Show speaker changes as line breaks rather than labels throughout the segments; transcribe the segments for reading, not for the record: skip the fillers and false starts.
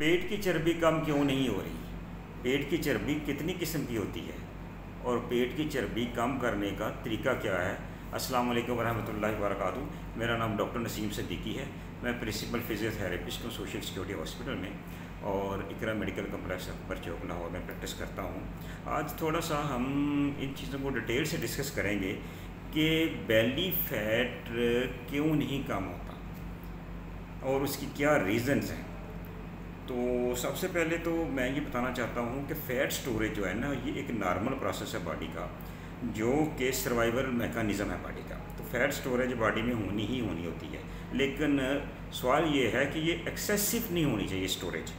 पेट की चर्बी कम क्यों नहीं हो रही? पेट की चर्बी कितनी किस्म की होती है और पेट की चर्बी कम करने का तरीका क्या है? अस्सलाम वालेकुम वरहमतुल्लाहि वबरकातुहू। मेरा नाम डॉक्टर नसीम सिद्दीकी है। मैं प्रिंसिपल फिजियोथेरेपिस्ट हूँ सोशल सिक्योरिटी हॉस्पिटल में और इकरा मेडिकल कम्प्लेक्स अकबर चौक लाहौर में प्रैक्टिस करता हूँ। आज थोड़ा सा हम इन चीज़ों को डिटेल से डिस्कस करेंगे कि बेली फैट क्यों नहीं कम होता और उसकी क्या रीज़न्स हैं। तो सबसे पहले तो मैं ये बताना चाहता हूँ कि फ़ैट स्टोरेज जो है ना, ये एक नॉर्मल प्रोसेस है बॉडी का, जो कि सर्वाइवल मैकेनिज़्म है बॉडी का। तो फ़ैट स्टोरेज बॉडी में होनी ही होनी होती है, लेकिन सवाल ये है कि ये एक्सेसिव नहीं होनी चाहिए स्टोरेज।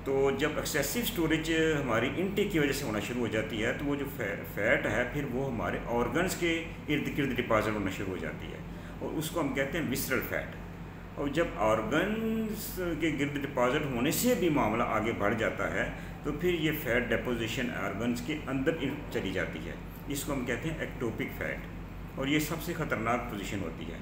तो जब एक्सेसिव स्टोरेज हमारी इनटेक की वजह से होना शुरू हो जाती है तो वो जो फैट है फिर वो हमारे ऑर्गन्स के इर्द गिर्द डिपॉजिट होना शुरू हो जाती है और उसको हम कहते हैं विसरल फैट। और जब ऑर्गन्स के गिर्द डिपॉजिट होने से भी मामला आगे बढ़ जाता है तो फिर ये फ़ैट डिपोजिशन ऑर्गन्स के अंदर चली जाती है। इसको हम कहते हैं एक्टोपिक फ़ैट और ये सबसे ख़तरनाक पोजीशन होती है।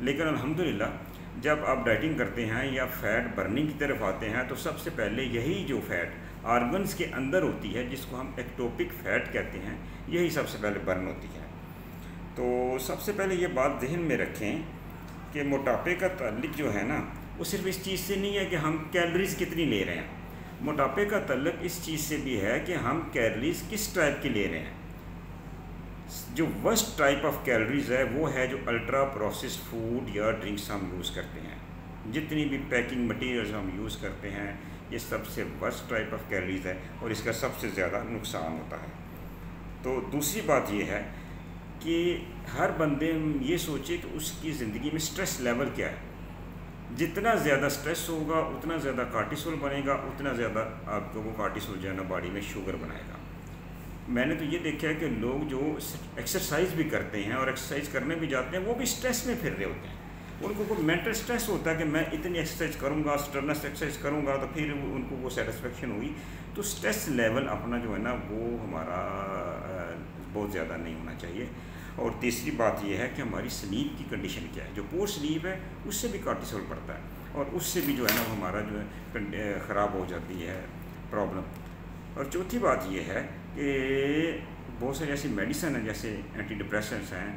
लेकिन अल्हम्दुलिल्लाह जब आप डाइटिंग करते हैं या फ़ैट बर्निंग की तरफ आते हैं तो सबसे पहले यही जो फ़ैट ऑर्गन्स के अंदर होती है, जिसको हम एक्टोपिक फ़ैट कहते हैं, यही सबसे पहले बर्न होती है। तो सबसे पहले ये बात जहन में रखें कि मोटापे का ताल्लुक जो है ना, वो सिर्फ इस चीज़ से नहीं है कि हम कैलोरीज़ कितनी ले रहे हैं। मोटापे का ताल्लुक इस चीज़ से भी है कि हम कैलोरीज़ किस टाइप की ले रहे हैं। जो वर्स्ट टाइप ऑफ कैलोरीज़ है वो है जो अल्ट्रा प्रोसेस्ड फूड या ड्रिंक्स हम यूज़ करते हैं। जितनी भी पैकिंग मटीरियल्स हम यूज़ करते हैं, ये सबसे वर्स्ट टाइप ऑफ कैलोरीज़ है और इसका सबसे ज़्यादा नुकसान होता है। तो दूसरी बात ये है कि हर बंदे ये सोचे कि उसकी ज़िंदगी में स्ट्रेस लेवल क्या है। जितना ज़्यादा स्ट्रेस होगा उतना ज़्यादा कार्टिसोल बनेगा, उतना ज़्यादा आपको वो कार्टिसोल जो है ना बॉडी में शुगर बनाएगा। मैंने तो ये देखा है कि लोग जो एक्सरसाइज भी करते हैं और एक्सरसाइज करने भी जाते हैं वो भी स्ट्रेस में फिर रहे होते हैं। उनको कोई मेंटल स्ट्रेस होता है कि मैं इतनी एक्सरसाइज करूँगा, स्टर्नस एक्सरसाइज करूँगा तो फिर उनको वो सेटिस्फेक्शन हुई। तो स्ट्रेस लेवल अपना जो है ना वो हमारा बहुत ज़्यादा नहीं होना चाहिए। और तीसरी बात यह है कि हमारी स्लीप की कंडीशन क्या है। जो पूर स्लीप है उससे भी कार्टिसोल बढ़ता है और उससे भी जो है ना हमारा जो है ख़राब हो जाती है प्रॉब्लम। और चौथी बात यह है कि बहुत सारी ऐसी मेडिसिन हैं जैसे एंटी डिप्रेसेंट्स हैं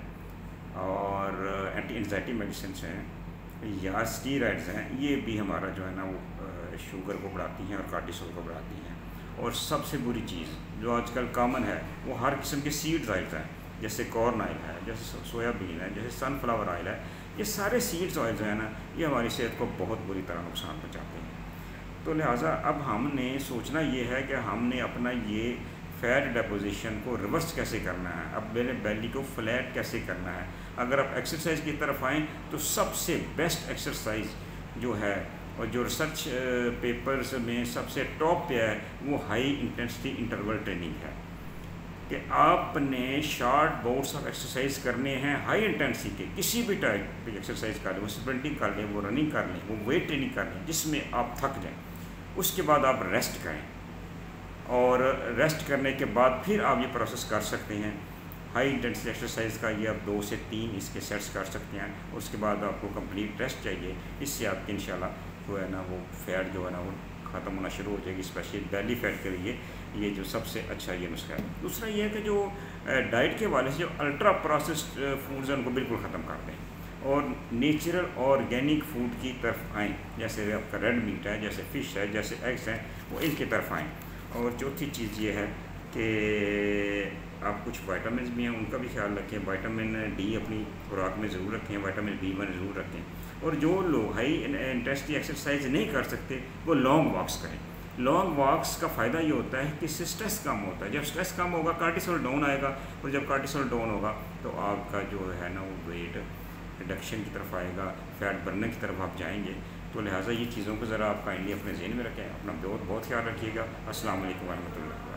और एंटी एंजाइटी मेडिसिन हैं या स्टीरॉइड्स हैं, ये भी हमारा जो है ना वो शुगर को बढ़ाती हैं और कार्टिसोल को बढ़ाती हैं। और सबसे बुरी चीज़ जो आजकल कॉमन है वो हर किस्म के सीड्स ऑयल्स हैं, जैसे कॉर्न ऑयल है, जैसे सोयाबीन है, जैसे सनफ्लावर ऑयल है। ये सारे सीड्स ऑयल जो है ना ये हमारी सेहत को बहुत बुरी तरह नुकसान पहुँचाते हैं। तो लिहाजा अब हमने सोचना ये है कि हमने अपना ये फ़ैट डिपोजिशन को रिवर्स कैसे करना है, अब मेरे बेली को फ्लैट कैसे करना है। अगर आप एक्सरसाइज की तरफ आएँ तो सबसे बेस्ट एक्सरसाइज जो है और जो रिसर्च पेपर्स में सबसे टॉप पे है वो हाई इंटेंसिटी इंटरवल ट्रेनिंग है कि आपने शॉर्ट बाउट्स ऑफ एक्सरसाइज करने हैं हाई इंटेंसिटी के, किसी भी टाइप की एक्सरसाइज कर लें, वो स्प्रिंटिंग कर लें, वो रनिंग कर लें, वो वेट ट्रेनिंग कर लें, जिसमें आप थक जाएं। उसके बाद आप रेस्ट करें और रेस्ट करने के बाद फिर आप ये प्रोसेस कर सकते हैं हाई इंटेंसिटी एक्सरसाइज का। ये आप 2 से 3 इसके सेट्स कर सकते हैं। उसके बाद आपको कंप्लीट रेस्ट चाहिए। इससे आपके इंशाल्लाह जो है ना वो फैट जो है ना वो ख़त्म होना शुरू हो जाएगी। स्पेशली बेली फैट के लिए ये जो सबसे अच्छा ये नुस्खा है। दूसरा ये है कि जो डाइट के वाले से जो अल्ट्रा प्रोसेस्ड फूड्स हैं उनको बिल्कुल ख़त्म कर दें और नेचुरल ऑर्गेनिक फूड की तरफ आएँ। जैसे आपका रेड मीट है, जैसे फ़िश है, जैसे एग्स हैं, वो इनकी तरफ आएँ। और चौथी चीज़ ये है कि आप कुछ वाइटामिन भी हैं उनका भी ख्याल रखें। वाइटामिन डी अपनी खुराक में ज़रूर रखें, वाइटामिन B1 ज़रूर रखें। और जो लोग हाई इंटेंसिटी एक्सरसाइज नहीं कर सकते वो लॉन्ग वॉक्स करें। लॉन्ग वॉक्स का फ़ायदा ये होता है कि स्ट्रेस कम होता है। जब स्ट्रेस कम होगा कार्टिसोल डाउन आएगा और जब कार्टिसोल डाउन होगा तो आपका जो है ना वो वेट रिडक्शन की तरफ आएगा, फ़ैट बढ़ने की तरफ आप जाएंगे। तो लिहाजा ये चीज़ों को ज़रा आप काइंडली अपने ज़हन में रखें। अपना बहुत बहुत ख्याल रखिएगा। अस्सलाम वालेकुम वरहमतुल्लाह।